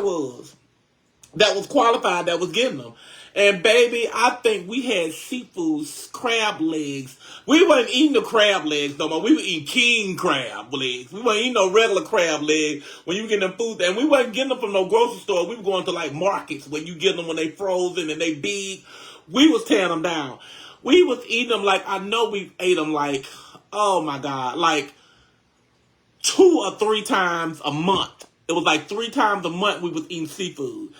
that was qualified that was getting them. And baby, I think we had seafood, crab legs. We weren't eating the crab legs no more. We were eating king crab legs. We weren't eating no regular crab leg when you were getting them food. And we weren't getting them from no grocery store. We were going to like markets where you get them when they frozen and they big. We was tearing them down. We was eating them like, I know we ate them like, oh my God, like 2 or 3 times a month. It was like 3 times a month we was eating seafood.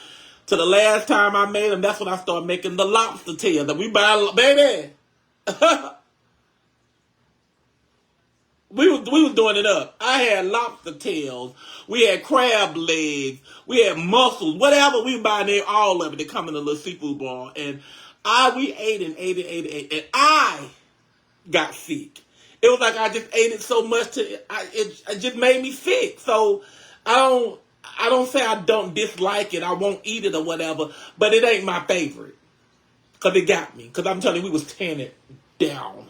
To the last time I made them, that's when I started making the lobster tail that we buy, baby. We was doing it up. I had lobster tails. We had crab legs. We had mussels. Whatever we buy there, all of it. They come in a little seafood bar. And we ate and I got sick. It was like I just ate it so much it just made me sick. So I don't say I don't dislike it. I won't eat it or whatever, but it ain't my favorite because it got me. Because I'm telling you, we was tearing it down.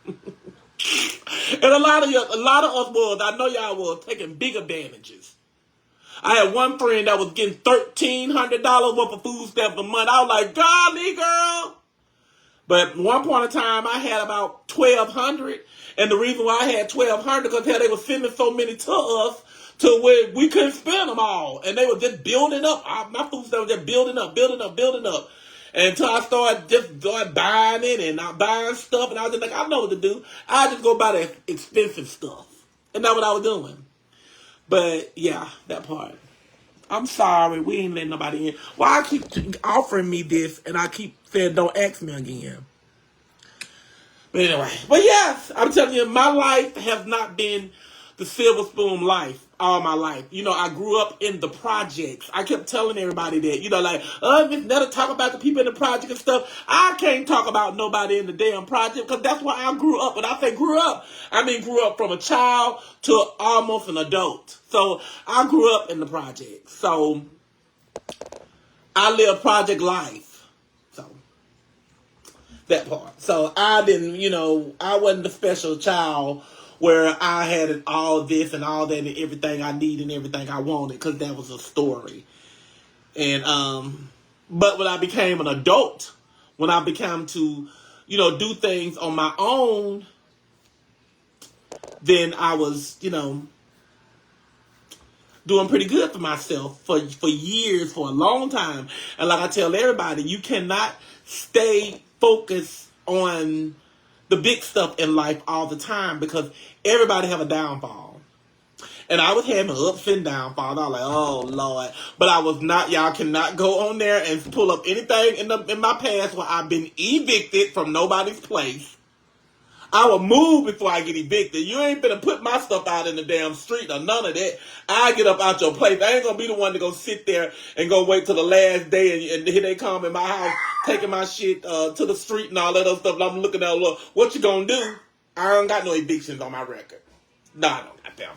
And a lot of us was, I know y'all was taking big advantages. I had one friend that was getting $1,300 worth of food stamps a month. I was like, golly, girl. But at one point in time, I had about 1,200. And the reason why I had 1,200 because they were sending so many to us to where we couldn't spend them all. And they were just building up. My food stamps were just building up. And until I started buying it and not buying stuff. And I was just like, I know what to do. I just go buy the expensive stuff. And that's what I was doing. But yeah, that part. I'm sorry, we ain't letting nobody in. Why I keep offering me this and I keep saying don't ask me again. But anyway, but yes, I'm telling you, my life has not been the silver spoon life all my life. I grew up in the projects. I kept telling everybody that, like, Mrs Netta talk about the people in the project and stuff. I can't talk about nobody in the damn project because that's where I grew up. When I say grew up, I mean grew up from a child to almost an adult. So I grew up in the project. So I live project life. So That part. So I didn't, I wasn't the special child where I had all this and all that and everything I need and everything I wanted, because that was a story. And but when I became an adult, when I began to, do things on my own, then I was, doing pretty good for myself for years, for a long time. And like I tell everybody, you cannot stay focused on the big stuff in life all the time, because everybody have a downfall. And I was having ups and downfalls. I was like, oh, Lord. But I was not, y'all cannot go on there and pull up anything in my past where I've been evicted from nobody's place. I will move before I get evicted. You ain't finna put my stuff out in the damn street or none of that. I get up out your place. I ain't gonna be the one to go sit there and go wait till the last day and here they come in my house taking my shit to the street and all that other stuff. And I'm looking at, look, what you gonna do? I don't got no evictions on my record. No, I don't got them.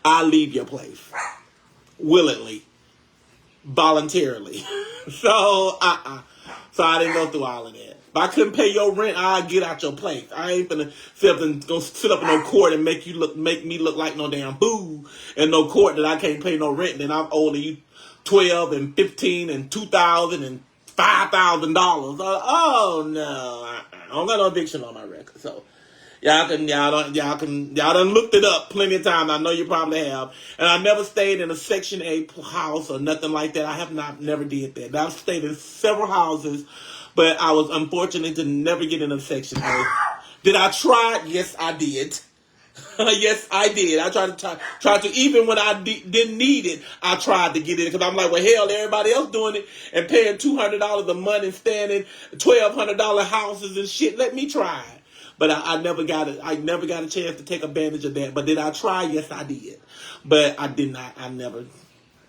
I leave your place willingly, voluntarily. So So I didn't go through all of that. If I couldn't pay your rent, I'll get out your place. I ain't finna sit up in no court and make me look like no damn boo in no court that I can't pay no rent. Then I'm owing you $12 and $15 and $2,000 and $5,000. Oh no, I don't got no eviction on my record. So y'all done looked it up plenty of times. I know you probably have. And I never stayed in a Section 8 house or nothing like that. I have never did that. I've stayed in several houses, but I was unfortunate to never get in a Section 8. Did I try? Yes, I did. Yes, I did. I tried to, even when I didn't need it, I tried to get in, because I'm like, well, hell, everybody else doing it and paying $200 a month and staying in $1,200 houses and shit. Let me try it. But I never got it. I never got a chance to take advantage of that. But did I try? Yes, I did. But I did not. I never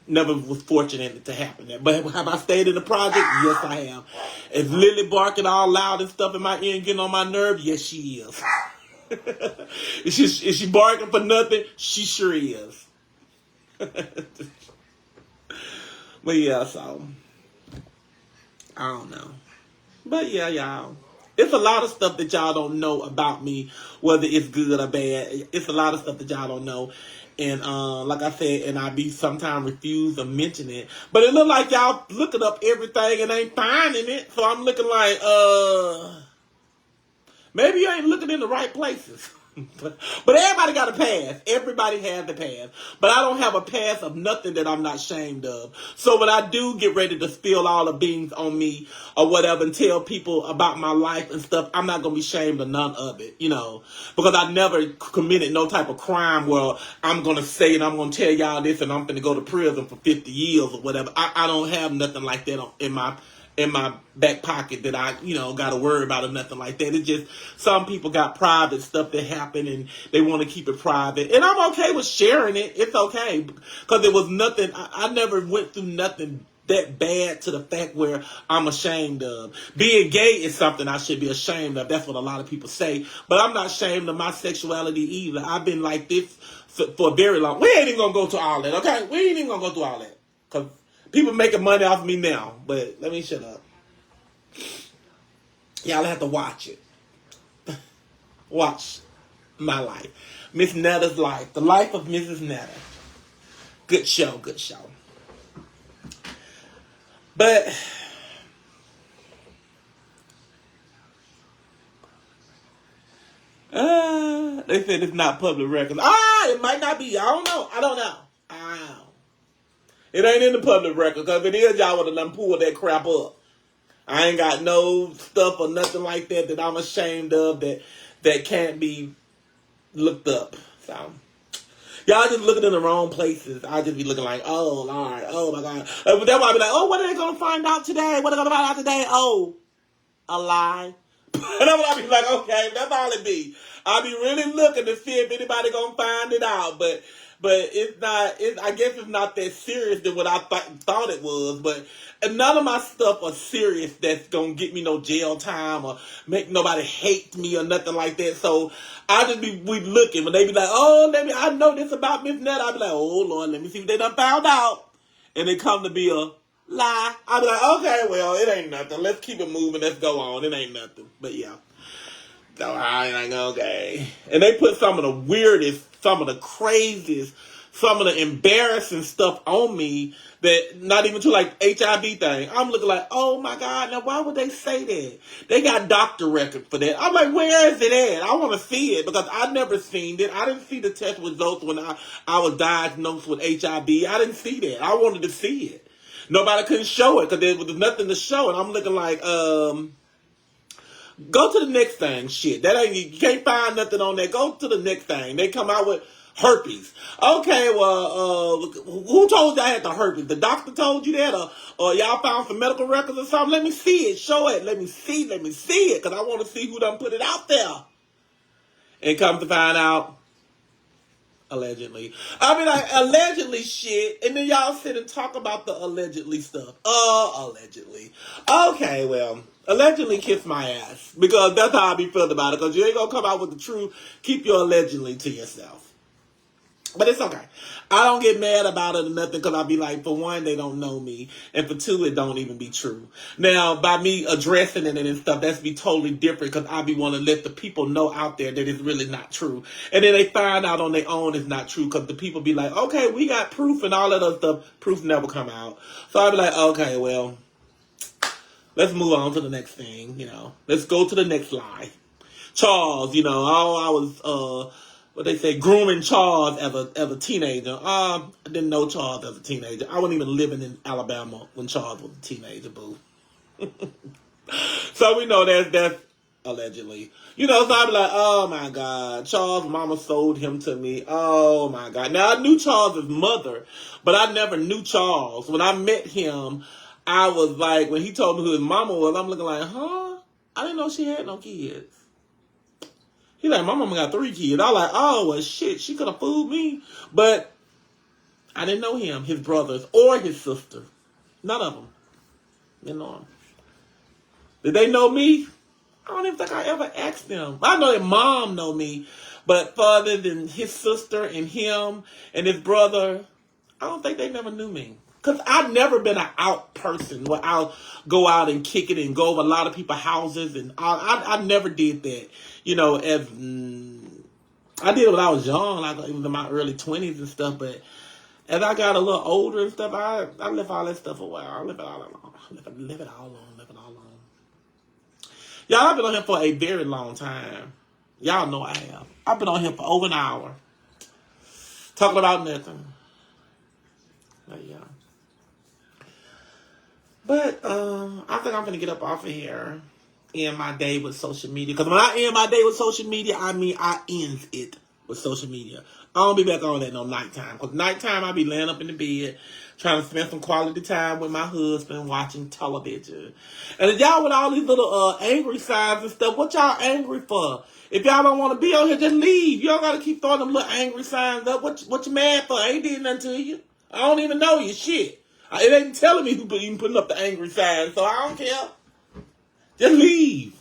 was fortunate to happen there. But have I stayed in the project? Yes, I have. Is Lily barking all loud and stuff in my ear and getting on my nerve? Yes, she is. Is she barking for nothing? She sure is. But yeah, so I don't know. But yeah, y'all. It's a lot of stuff that y'all don't know about me, whether it's good or bad. It's a lot of stuff that y'all don't know. And like I said, and I be sometimes refuse to mention it. But it look like y'all looking up everything and ain't finding it. So I'm looking like, maybe you ain't looking in the right places. But everybody got a past. Everybody has a past. But I don't have a past of nothing that I'm not ashamed of. So when I do get ready to spill all the beans on me or whatever and tell people about my life and stuff, I'm not going to be ashamed of none of it, because I never committed no type of crime where I'm going to say and I'm going to tell y'all this and I'm going to go to prison for 50 years or whatever. I don't have nothing like that in my back pocket that I, got to worry about or nothing like that. It's just some people got private stuff that happened and they want to keep it private. And I'm okay with sharing it. It's okay. Because it was nothing. I never went through nothing that bad to the fact where I'm ashamed of. Being gay is something I should be ashamed of. That's what a lot of people say. But I'm not ashamed of my sexuality either. I've been like this for a very long. We ain't even going to go to all that, okay? We ain't even going to go through all that. Because people making money off of me now, but let me shut up. Y'all have to watch it. Watch my life. Miss Netta's life. The life of Mrs. Netta. Good show, good show. But they said it's not public records. It might not be. I don't know. It ain't in the public record, because if it is, y'all would have done pulled that crap up. I ain't got no stuff or nothing like that I'm ashamed of that can't be looked up. So y'all just looking in the wrong places. I just be looking like, oh Lord, oh my God. That's why I be like, oh, what are they gonna find out today? What are they gonna find out today? Oh, a lie. And I be like, okay, that's all it be. I be really looking to see if anybody gonna find it out, but it's not. I guess it's not that serious than what I thought it was. But none of my stuff are serious. That's gonna get me no jail time or make nobody hate me or nothing like that. So I just be looking when they be like, oh, I know this about Miss Netta. I be like, oh Lord, let me see what they done found out. And it come to be a lie. I'll be like, okay, well, it ain't nothing. Let's keep it moving. Let's go on. It ain't nothing. But yeah. So I ain't like, okay. And they put some of the weirdest, some of the craziest, some of the embarrassing stuff on me that not even to like HIV thing. I'm looking like, oh my God, now why would they say that? They got doctor record for that. I'm like, where is it at? I want to see it because I've never seen it. I didn't see the test results when I was diagnosed with HIV. I didn't see that. I wanted to see it. Nobody couldn't show it because there was nothing to show. And I'm looking like, go to the next thing. Shit, that ain't, you can't find nothing on there. Go to the next thing. They come out with herpes. Okay, well, who told you I had the herpes? The doctor told you that, or y'all found some medical records or something? Let me see it. Show it. Let me see it, because I want to see who done put it out there. And come to find out, allegedly. I mean, like, allegedly shit, and then y'all sit and talk about the allegedly stuff. Allegedly. Okay, well, allegedly kiss my ass, because that's how I be feeling about it, because you ain't gonna come out with the truth. Keep your allegedly to yourself. But it's okay. I don't get mad about it or nothing, because I'll be like, for one, they don't know me, and for two, it don't even be true. Now, by me addressing it and stuff, that's be totally different, because I be wanting to let the people know out there that it's really not true. And then they find out on their own it's not true, because the people be like, okay, we got proof and all that other stuff. Proof never come out. So I be like, okay, well, let's move on to the next thing, Let's go to the next lie. Charles, I was, what they say, grooming Charles as a teenager. I didn't know Charles as a teenager. I wasn't even living in Alabama when Charles was a teenager, boo. So we know that's allegedly. So I be like, oh my God, Charles' mama sold him to me. Oh my God. Now I knew Charles' mother, but I never knew Charles. When I met him, I was like, when he told me who his mama was, I'm looking like, huh? I didn't know she had no kids. He's like, my mama got 3 kids. I was like, oh, well, shit, she could have fooled me. But I didn't know him, his brothers, or his sister. None of them. Didn't know him. Did they know me? I don't even think I ever asked them. I know their mom know me, but further than his sister and him and his brother, I don't think they never knew me. Because I've never been an out person where I'll go out and kick it and go over a lot of people's houses. And I never did that. As I did it when I was young, like it was in my early 20s and stuff. But as I got a little older and stuff, I left all that stuff away. I left it all alone. Left it all alone. Y'all, I've been on here for a very long time. Y'all know I have. I've been on here for over an hour. Talking about nothing. But yeah. But I think I'm going to get up off of here. End my day with social media. Because when I end my day with social media, I mean I end it with social media. I don't be back on that no nighttime. Because nighttime, I be laying up in the bed, trying to spend some quality time with my husband, watching television. And if y'all with all these little angry signs and stuff, what y'all angry for? If y'all don't want to be on here, just leave. Y'all got to keep throwing them little angry signs up. What you mad for? I ain't did nothing to you. I don't even know you. Shit. It ain't telling me who even putting up the angry signs, so I don't care. Just leave.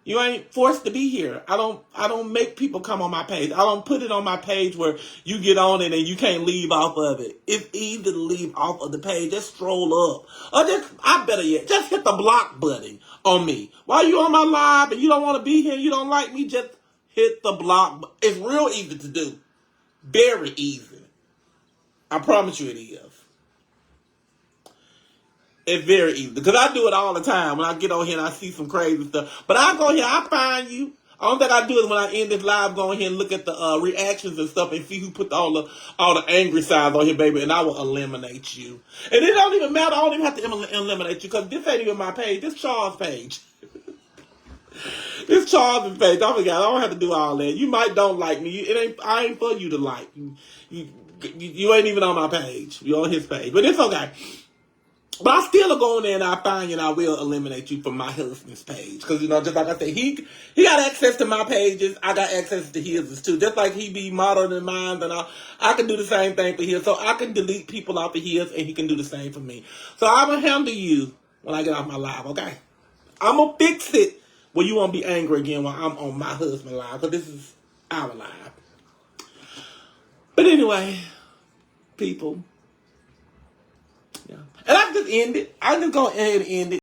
You ain't forced to be here. I don't make people come on my page. I don't put it on my page where you get on it and you can't leave off of it. It's easy to leave off of the page. Just stroll up. Or just hit the block button on me. While you on my live and you don't want to be here, you don't like me, just hit the block. It's real easy to do. Very easy. I promise you it is. It's very easy. Because I do it all the time when I get on here and I see some crazy stuff. But I go here, I find you. The only thing I do is when I end this live, go in here and look at the reactions and stuff and see who put all the angry signs on here, baby, and I will eliminate you. And it don't even matter. I don't even have to eliminate you because this ain't even my page. This Charles' page. This Charles' page. I forgot. I don't have to do all that. You might don't like me. I ain't for you to like. You ain't even on my page. You're on his page. But it's okay. But I still go in there and I find you and I will eliminate you from my husband's page. Because, just like I said, he got access to my pages. I got access to his too. Just like he be monitoring mine, and I can do the same thing for his. So I can delete people off of his and he can do the same for me. So I'm going to handle you when I get off my live, okay? I'm going to fix it where you won't be angry again while I'm on my husband live. Because this is our live. But anyway, people. Yeah. And I just end it. I'm just going to end it.